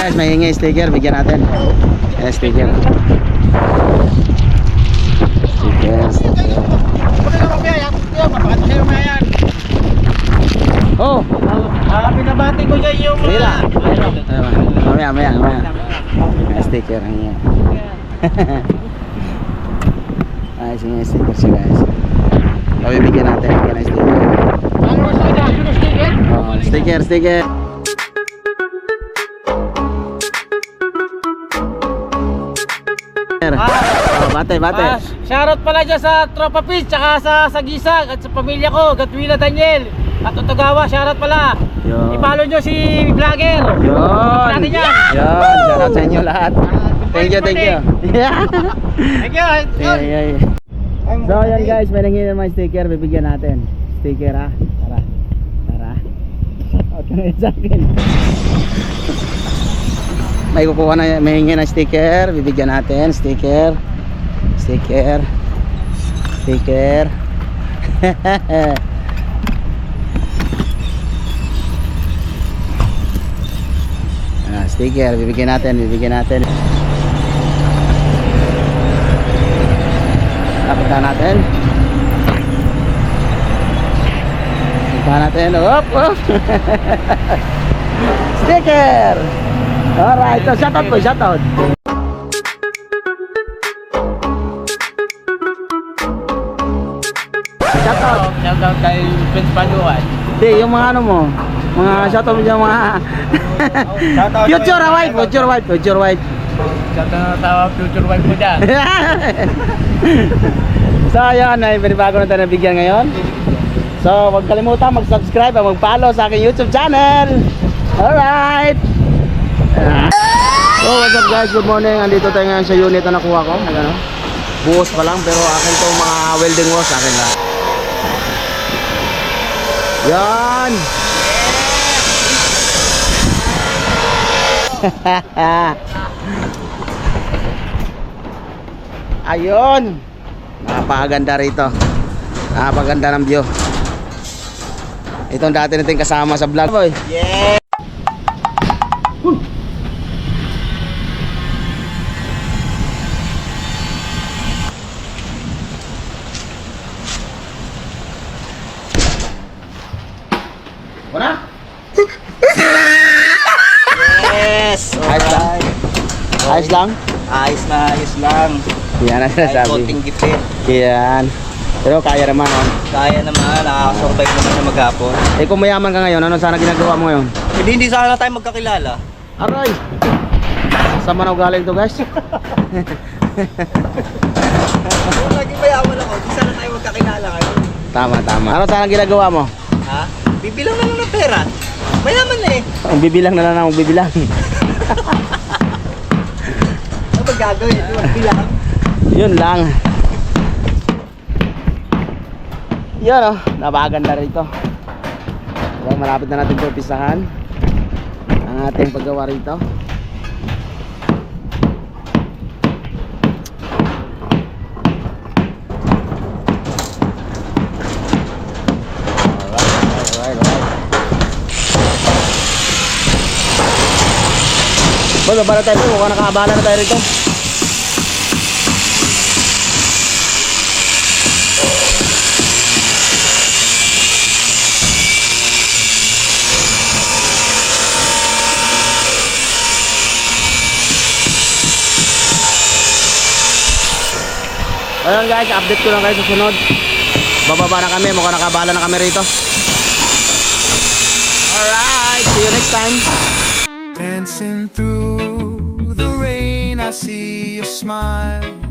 guys, may hingi sticker, bigyan natin. Ayan, sticker. Oh, pinabati ko dyan yung mamaya. May sticker ang yan. Ayos yung sticker siya guys. Bibigyan natin ng sticker. Oh, sticker. Oh, bate. Shoutout pala dyan sa Tropa Peace, tsaka sa Sagisag at sa pamilya ko, Gatwila Daniel at Otogawa, shoutout pala. Yun. I-follow nyo si vlogger. Yun. Natin yan. Shoutout sa inyo lahat. Thank you. Thank you. Yeah. So yan guys, may nangyay naman sticker, bibigyan natin. Sticker ha. Tara. Shoutout na yun sa akin. May kukuha na, may hingi na sticker, bibigyan natin. Sticker. Sticker, bibigyan natin. Punta natin. Op. Sticker. Alright, so shoutout po. Shoutout kay Prince Paduan. Hindi, yung mga ano mo. Mga shoutout mo dyan, mga future wife. Shoutout sa future wife mo dyan. So ayun, ay panibago na tayo nabigyan ngayon. So huwag kalimutan mag-subscribe at mag-follow sa aking YouTube channel. Alright. So what's up guys, good morning. Andito tayo ngayon sa unit na nakuha ko. Ayan, buhos pa lang, pero akin itong mga welding works, akin lang. Yan. Ayun. Napakaganda rito. Napakaganda ng view. Itong dati natin kasama sa vlog boy. Yeah. Wala? Yes! Ayos lang? Ayos lang. Yan ang Kahit sinasabi. konting gipit. Yan. Pero kaya naman oh. Kaya naman, nakakasurvive naman sa maghapon. Eh kung mayaman ka ngayon, ano sana ginagawa mo ngayon? Hindi sana tayo magkakilala. Aray! Saan man ako galing to guys? Kung naging mayaman ako, hindi sana tayo magkakilala kayo. Tama. Ano sana ginagawa mo? Ha? Bibilang na lang ng pera. Mayaman na eh. Ang bibilang na lang ang bibilang. Ano ba gagawin? Magbilang? Yun lang. Yun oh, napakaganda rito. So, malapit na natin ito pisahan ang ating paggawa rito. Alright. Boy, babala tayo po, mukhang nakaabala na tayo rito. Ayun guys, update ko lang kayo sa sunod. Bababa na kami, mukhang nakabala na kami rito. Alright, see you next time. Dancing through the rain, I see your smile.